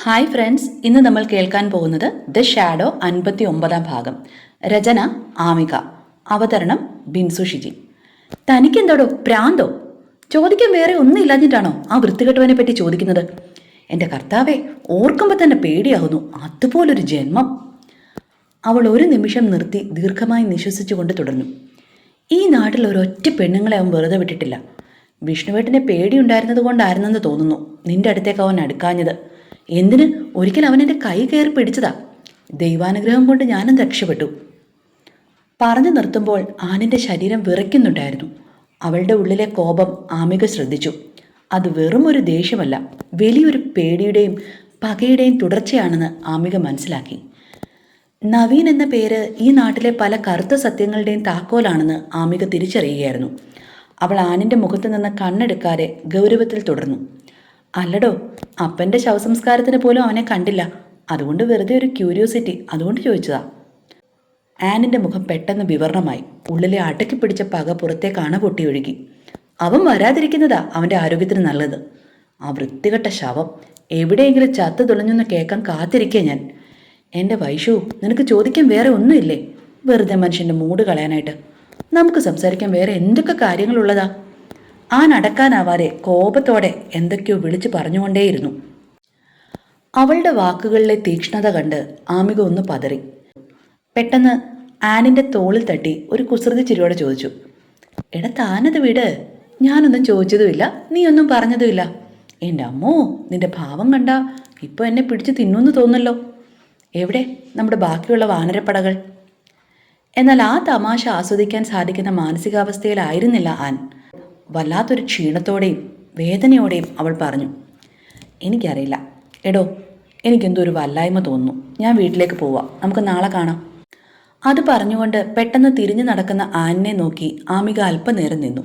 Hi friends, ഇന്ന് നമ്മൾ കേൾക്കാൻ പോകുന്നത് ദ ഷാഡോ 59 ഭാഗം. രചന ആമിക, അവതരണം ബിൻസു ഷിജി. തനിക്കെന്തോടോ പ്രാന്തോ? ചോദിക്കാൻ വേറെ ഒന്നും ഇല്ലാഞ്ഞിട്ടാണോ ആ വൃത്തികെട്ടവനെ പറ്റി ചോദിക്കുന്നത്? എൻ്റെ കർത്താവെ, ഓർക്കുമ്പോൾ തന്നെ പേടിയാകുന്നു. അതുപോലൊരു ജന്മം. അവൾ ഒരു നിമിഷം നിർത്തി ദീർഘമായി നിശ്വസിച്ചുകൊണ്ട് തുടർന്നു. ഈ നാട്ടിൽ ഒരൊറ്റ പെണ്ണുങ്ങളെ അവൻ വെറുതെ വിട്ടിട്ടില്ല. വിഷ്ണുവേട്ടനെ പേടിയുണ്ടായിരുന്നത് കൊണ്ടായിരുന്നെന്ന് തോന്നുന്നു നിന്റെ അടുത്തേക്ക് അവൻ അടുക്കാഞ്ഞത്. എന്തിന്? ഒരിക്കൽ അവൻ എൻ്റെ കൈ കയറി പിടിച്ചതാ. ദൈവാനുഗ്രഹം കൊണ്ട് ഞാനും രക്ഷപ്പെട്ടു. പറഞ്ഞു നിർത്തുമ്പോൾ ആനിൻ്റെ ശരീരം വിറയ്ക്കുന്നുണ്ടായിരുന്നു. അവളുടെ ഉള്ളിലെ കോപം ആമിക ശ്രദ്ധിച്ചു. അത് വെറും ഒരു ദേഷ്യമല്ല, വലിയൊരു പേടിയുടെയും പകയുടെയും തുടർച്ചയാണെന്ന് ആമിക മനസ്സിലാക്കി. നവീൻ എന്ന പേര് ഈ നാട്ടിലെ പല കറുത്ത സത്യങ്ങളുടെയും താക്കോലാണെന്ന് ആമിക തിരിച്ചറിയുകയായിരുന്നു. അവൾ ആനിൻ്റെ മുഖത്ത് നിന്ന് കണ്ണെടുക്കാതെ ഗൗരവത്തിൽ തുടർന്നു. അല്ലടോ, അപ്പൻ്റെ ശവസംസ്കാരത്തിന് പോലും അവനെ കണ്ടില്ല. അതുകൊണ്ട് വെറുതെ ഒരു ക്യൂരിയോസിറ്റി, അതുകൊണ്ട് ചോദിച്ചതാ. ആനിൻ്റെ മുഖം പെട്ടെന്ന് വിവരണമായി. ഉള്ളിലെ അടക്കി പിടിച്ച പക പുറത്തേക്ക് അണ പൊട്ടി ഒഴുകി. അവൻ വരാതിരിക്കുന്നതാ അവൻ്റെ ആരോഗ്യത്തിന് നല്ലത്. ആ വൃത്തികെട്ട ശവം എവിടെയെങ്കിലും ചത്തു തുളഞ്ഞൊന്ന് കേൾക്കാൻ കാത്തിരിക്കുക ഞാൻ. എൻ്റെ വൈഷു, നിനക്ക് ചോദിക്കാൻ വേറെ ഒന്നുമില്ലേ? വെറുതെ മനുഷ്യൻ്റെ മൂഡ് കളയാനായിട്ട്. നമുക്ക് സംസാരിക്കാൻ വേറെ എന്തൊക്കെ കാര്യങ്ങളുള്ളതാ? ആ നടക്കാനാവാതെ കോപത്തോടെ എന്തൊക്കെയോ വിളിച്ചു പറഞ്ഞുകൊണ്ടേയിരുന്നു. അവളുടെ വാക്കുകളിലെ തീക്ഷ്ണത കണ്ട് ആമിക ഒന്ന് പതറി. പെട്ടെന്ന് ആനിൻ്റെ തോളിൽ തട്ടി ഒരു കുസൃതി ചിരിയോടെ ചോദിച്ചു, എടാ താനത് വിട്. ഞാനൊന്നും ചോദിച്ചതുമില്ല, നീ ഒന്നും പറഞ്ഞതുമില്ല. എൻ്റെ അമ്മോ, നിന്റെ ഭാവം കണ്ട ഇപ്പോൾ എന്നെ പിടിച്ച് തിന്നുമെന്ന് തോന്നല്ലോ. എവിടെ നമ്മുടെ ബാക്കിയുള്ള വാനരപ്പടകൾ? എന്നാൽ ആ തമാശ ആസ്വദിക്കാൻ സാധിക്കുന്ന മാനസികാവസ്ഥയിലായിരുന്നില്ല ആൻ. വല്ലാത്തൊരു ക്ഷീണത്തോടെയും വേദനയോടെയും അവൾ പറഞ്ഞു, എനിക്കറിയില്ല എടോ, എനിക്കെന്തോ ഒരു വല്ലായ്മ തോന്നുന്നു. ഞാൻ വീട്ടിലേക്ക് പോവാം, നമുക്ക് നാളെ കാണാം. അത് പറഞ്ഞുകൊണ്ട് പെട്ടെന്ന് തിരിഞ്ഞു നടക്കുന്ന ആനിനെ നോക്കി ആമിക അല്പനേരം നിന്നു.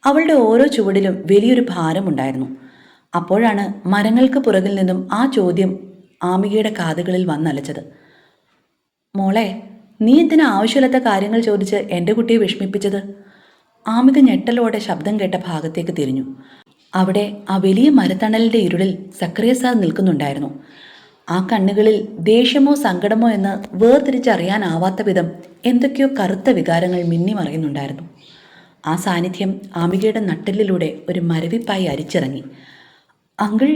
അവളുടെ ഓരോ ചുവടിലും വലിയൊരു ഭാരമുണ്ടായിരുന്നു. അപ്പോഴാണ് മരങ്ങൾക്ക് പുറകിൽ നിന്നും ആ ചോദ്യം ആമികയുടെ കാതുകളിൽ വന്നലച്ചത്. മോളെ, നീ എന്തിനാ ആവശ്യമില്ലാത്ത കാര്യങ്ങൾ ചോദിച്ച് എൻ്റെ കുട്ടിയെ വിഷമിപ്പിച്ചത്? ആമിക ഞെട്ടലോടെ ശബ്ദം കേട്ട ഭാഗത്തേക്ക് തിരിഞ്ഞു. അവിടെ ആ വലിയ മരത്തണലിൻ്റെ ഇരുളിൽ സക്കറിയ സാർ നിൽക്കുന്നുണ്ടായിരുന്നു. ആ കണ്ണുകളിൽ ദേഷ്യമോ സങ്കടമോ എന്ന് വേർതിരിച്ചറിയാനാവാത്ത വിധം എന്തൊക്കെയോ കറുത്ത വികാരങ്ങൾ മിന്നിമറയുന്നുണ്ടായിരുന്നു. ആ സാന്നിധ്യം ആമികയുടെ നട്ടെല്ലിലൂടെ ഒരു മരവിപ്പായി അരിച്ചിറങ്ങി. അങ്കിൾ,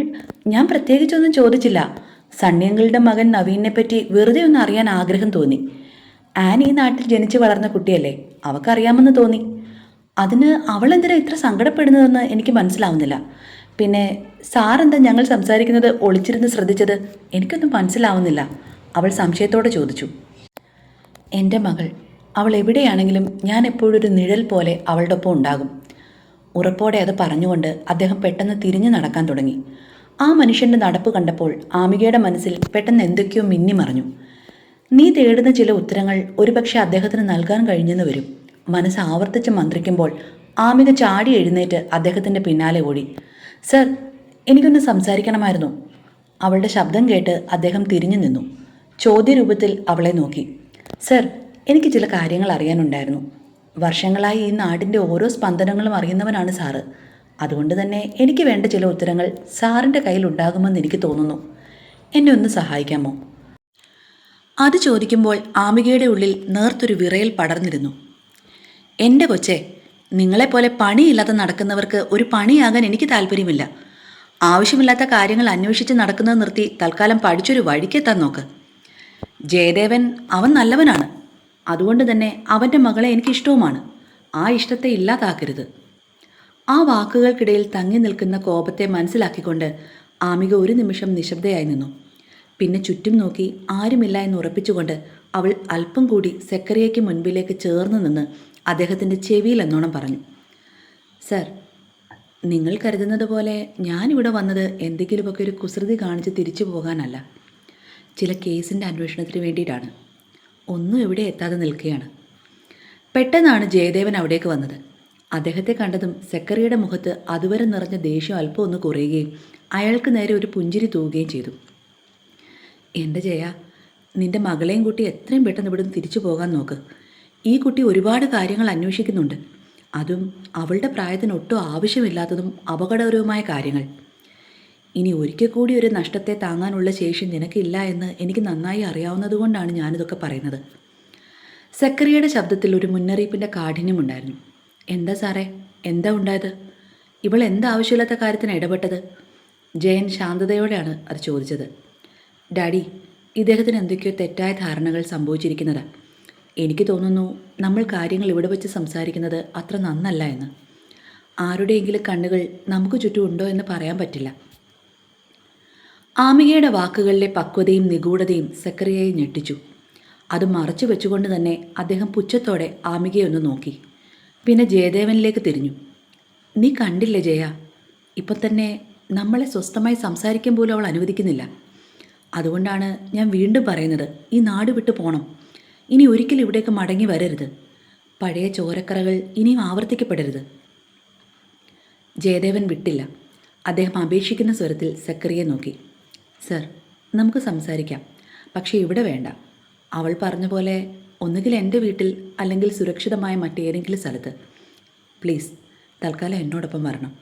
ഞാൻ പ്രത്യേകിച്ചൊന്നും ചോദിച്ചില്ല. സണ്ണിയങ്കളുടെ മകൻ നവീനെ പറ്റി വെറുതെ ഒന്ന് അറിയാൻ ആഗ്രഹം തോന്നി. ആൻ ഈ നാട്ടിൽ ജനിച്ചു വളർന്ന കുട്ടിയല്ലേ, അവൾക്കറിയാമെന്ന് തോന്നി. അതിന് അവളെന്തിനാ ഇത്ര സങ്കടപ്പെടുന്നതെന്ന് എനിക്ക് മനസ്സിലാവുന്നില്ല. പിന്നെ സാറെന്താ ഞങ്ങൾ സംസാരിക്കുന്നത് ഒളിച്ചിരുന്ന് ശ്രദ്ധിച്ചത്? എനിക്കൊന്നും മനസ്സിലാവുന്നില്ല, അവൾ സംശയത്തോടെ ചോദിച്ചു. എൻ്റെ മകൾ, അവൾ എവിടെയാണെങ്കിലും ഞാൻ എപ്പോഴും ഒരു നിഴൽ പോലെ അവളുടെ ഒപ്പം ഉണ്ടാകും. ഉറപ്പോടെ അത് പറഞ്ഞുകൊണ്ട് അദ്ദേഹം പെട്ടെന്ന് തിരിഞ്ഞു നടക്കാൻ തുടങ്ങി. ആ മനുഷ്യൻ്റെ നടപ്പ് കണ്ടപ്പോൾ ആമികയുടെ മനസ്സിൽ പെട്ടെന്ന് എന്തൊക്കെയോ മിന്നിമറഞ്ഞു. നീ തേടുന്ന ചില ഉത്തരങ്ങൾ ഒരുപക്ഷെ അദ്ദേഹത്തിന് നൽകാൻ കഴിഞ്ഞെന്ന് വരും. മനസ്സ് ആവർത്തിച്ച് മന്ത്രിക്കുമ്പോൾ ആമിക ചാടി എഴുന്നേറ്റ് അദ്ദേഹത്തിൻ്റെ പിന്നാലെ ഓടി. സർ, എനിക്കൊന്ന് സംസാരിക്കണമായിരുന്നു. അവളുടെ ശബ്ദം കേട്ട് അദ്ദേഹം തിരിഞ്ഞു നിന്നു. ചോദ്യരൂപത്തിൽ അവളെ നോക്കി. സർ, എനിക്ക് ചില കാര്യങ്ങൾ അറിയാനുണ്ടായിരുന്നു. വർഷങ്ങളായി ഈ നാടിൻ്റെ ഓരോ സ്പന്ദനങ്ങളും അറിയുന്നവനാണ് സാറ്. അതുകൊണ്ട് തന്നെ എനിക്ക് വേണ്ട ചില ഉത്തരങ്ങൾ സാറിൻ്റെ കയ്യിൽ ഉണ്ടാകുമെന്ന് എനിക്ക് തോന്നുന്നു. എന്നെ ഒന്ന് സഹായിക്കാമോ? അത് ചോദിക്കുമ്പോൾ ആമികയുടെ ഉള്ളിൽ നേർത്തൊരു വിറയൽ പടർന്നിരുന്നു. എൻ്റെ കൊച്ചേ, നിങ്ങളെപ്പോലെ പണിയില്ലാതെ നടക്കുന്നവർക്ക് ഒരു പണിയാകാൻ എനിക്ക് താല്പര്യമില്ല. ആവശ്യമില്ലാത്ത കാര്യങ്ങൾ അന്വേഷിച്ച് നടക്കുന്നത് നിർത്തി തൽക്കാലം പഠിച്ചൊരു വഴിക്കെത്താൻ നോക്ക്. ജയദേവൻ അവൻ നല്ലവനാണ്. അതുകൊണ്ട് തന്നെ അവൻ്റെ മകളെ എനിക്കിഷ്ടവുമാണ്. ആ ഇഷ്ടത്തെ ഇല്ലാതാക്കരുത്. ആ വാക്കുകൾക്കിടയിൽ തങ്ങി നിൽക്കുന്ന കോപത്തെ മനസ്സിലാക്കിക്കൊണ്ട് ആമിക ഒരു നിമിഷം നിശബ്ദയായി നിന്നു. പിന്നെ ചുറ്റും നോക്കി ആരുമില്ല എന്ന് ഉറപ്പിച്ചുകൊണ്ട് അവൾ അല്പം കൂടി സെക്കറിയയ്ക്ക് മുൻപിലേക്ക് ചേർന്ന് നിന്ന് അദ്ദേഹത്തിൻ്റെ ചെവിയിൽ എന്നോണം പറഞ്ഞു. സർ, നിങ്ങൾ കരുതുന്നത് പോലെ ഞാനിവിടെ വന്നത് എന്തെങ്കിലുമൊക്കെ ഒരു കുസൃതി കാണിച്ച് തിരിച്ചു പോകാനല്ല. ചില കേസിൻ്റെ അന്വേഷണത്തിന് വേണ്ടിയിട്ടാണ്. ഒന്നും എവിടെ എത്താതെ നിൽക്കുകയാണ്. പെട്ടെന്നാണ് ജയദേവൻ അവിടേക്ക് വന്നത്. അദ്ദേഹത്തെ കണ്ടതും സെക്കറിയുടെ മുഖത്ത് അതുവരെ നിറഞ്ഞ ദേഷ്യം അല്പം ഒന്ന് കുറയുകയും അയാൾക്ക് നേരെ ഒരു പുഞ്ചിരി തൂവുകയും ചെയ്തു. എൻ്റെ ജയ, നിൻ്റെ മകളെയും കൂട്ടി എത്രയും പെട്ടെന്ന് ഇവിടുന്ന് തിരിച്ചു പോകാൻ നോക്ക്. ഈ കുട്ടി ഒരുപാട് കാര്യങ്ങൾ അന്വേഷിക്കുന്നുണ്ട്. അതും അവളുടെ പ്രായത്തിന് ഒട്ടും ആവശ്യമില്ലാത്തതും അപകടകരവുമായ കാര്യങ്ങൾ. ഇനി ഒരിക്കൽ കൂടി ഒരു നഷ്ടത്തെ താങ്ങാനുള്ള ശേഷി നിനക്കില്ല എന്ന് എനിക്ക് നന്നായി അറിയാവുന്നതുകൊണ്ടാണ് ഞാനിതൊക്കെ പറയുന്നത്. സക്കറിയയുടെ ശബ്ദത്തിൽ ഒരു മുന്നറിയിപ്പിൻ്റെ കാഠിന്യമുണ്ടായിരുന്നു. എന്താ സാറേ, എന്താ ഉണ്ടായത്? ഇവൾ എന്താവശ്യമില്ലാത്ത കാര്യത്തിന് ഇടപെട്ടത്? ജയൻ ശാന്തതയോടെയാണ് അത് ചോദിച്ചത്. ഡാഡി, ഇദ്ദേഹത്തിന് എന്തൊക്കെയോ തെറ്റായ ധാരണകൾ സംഭവിച്ചിരിക്കുന്നതാണ്. എനിക്ക് തോന്നുന്നു നമ്മൾ കാര്യങ്ങൾ ഇവിടെ വെച്ച് സംസാരിക്കുന്നത് അത്ര നന്നല്ല എന്ന്. ആരുടെയെങ്കിലും കണ്ണുകൾ നമുക്ക് ചുറ്റും ഉണ്ടോ എന്ന് പറയാൻ പറ്റില്ല. ആമികയുടെ വാക്കുകളിലെ പക്വതയും നിഗൂഢതയും സക്കറിയയെ ഞെട്ടിച്ചു. അത് മറച്ചു വെച്ചുകൊണ്ട് തന്നെ അദ്ദേഹം പുച്ഛത്തോടെ ആമികയെ ഒന്ന് നോക്കി. പിന്നെ ജയദേവനിലേക്ക് തിരിഞ്ഞു. നീ കണ്ടില്ലേ ജയ, ഇപ്പം തന്നെ നമ്മളെ സ്വസ്ഥമായി സംസാരിക്കാൻ പോലും അവൾ അനുവദിക്കുന്നില്ല. അതുകൊണ്ടാണ് ഞാൻ വീണ്ടും പറയുന്നത്, ഈ നാട് വിട്ടു പോകണം. ഇനി ഒരിക്കലും ഇവിടേക്ക് മടങ്ങി വരരുത്. പഴയ ചോരക്കറകൾ ഇനിയും ആവർത്തിക്കപ്പെടരുത്. ജയദേവൻ വിട്ടില്ല. അദ്ദേഹം അപേക്ഷിക്കുന്ന സ്വരത്തിൽ സക്കറിയെ നോക്കി. സർ, നമുക്ക് സംസാരിക്കാം, പക്ഷേ ഇവിടെ വേണ്ട. അവൾ പറഞ്ഞ പോലെ ഒന്നുകിൽ എൻ്റെ വീട്ടിൽ അല്ലെങ്കിൽ സുരക്ഷിതമായ മറ്റേതെങ്കിലും സ്ഥലത്ത്. പ്ലീസ്, തൽക്കാലം എന്നോടൊപ്പം വരണം.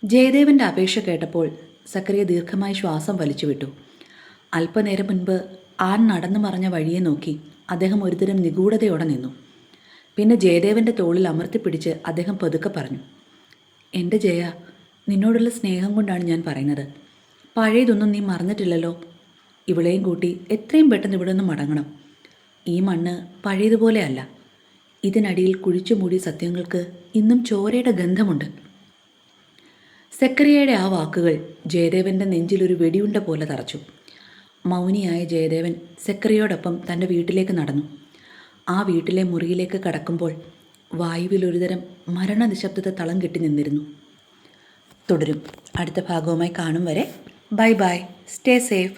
ജയദേവൻ്റെ അപേക്ഷ കേട്ടപ്പോൾ സക്കറിയ ദീർഘമായി ശ്വാസം വലിച്ചുവിട്ടു. അല്പനേരം മുൻപ് ആൻ നടന്നു മറഞ്ഞ വഴിയെ നോക്കി അദ്ദേഹം ഒരുതരം നിഗൂഢതയോടെ നിന്നു. പിന്നെ ജയദേവൻ്റെ തോളിൽ അമർത്തിപ്പിടിച്ച് അദ്ദേഹം പതുക്കെ പറഞ്ഞു. എൻ്റെ ജയ, നിന്നോടുള്ള സ്നേഹം കൊണ്ടാണ് ഞാൻ പറയുന്നത്. പഴയതൊന്നും നീ മറന്നിട്ടില്ലല്ലോ. ഇവളെയും കൂട്ടി എത്രയും പെട്ടെന്ന് ഇവിടെ നിന്ന് മടങ്ങണം. ഈ മണ്ണ് പഴയതുപോലെ അല്ല. ഇതിനടിയിൽ കുഴിച്ചു മൂടിയ സത്യങ്ങൾക്ക് ഇന്നും ചോരയുടെ ഗന്ധമുണ്ട്. സക്കറിയയുടെ ആ വാക്കുകൾ ജയദേവൻ്റെ നെഞ്ചിലൊരു വെടിയുണ്ട പോലെ തറച്ചു. മൗനിയായ ജയദേവൻ സക്കറിയോടൊപ്പം തൻ്റെ വീട്ടിലേക്ക് നടന്നു. ആ വീട്ടിലെ മുറിയിലേക്ക് കടക്കുമ്പോൾ വായുവിൽ ഒരുതരം മരണനിശബ്ദത തളം കെട്ടി നിന്നിരുന്നു. തുടരും. അടുത്ത ഭാഗവുമായി കാണും വരെ ബൈ ബൈ. Stay safe.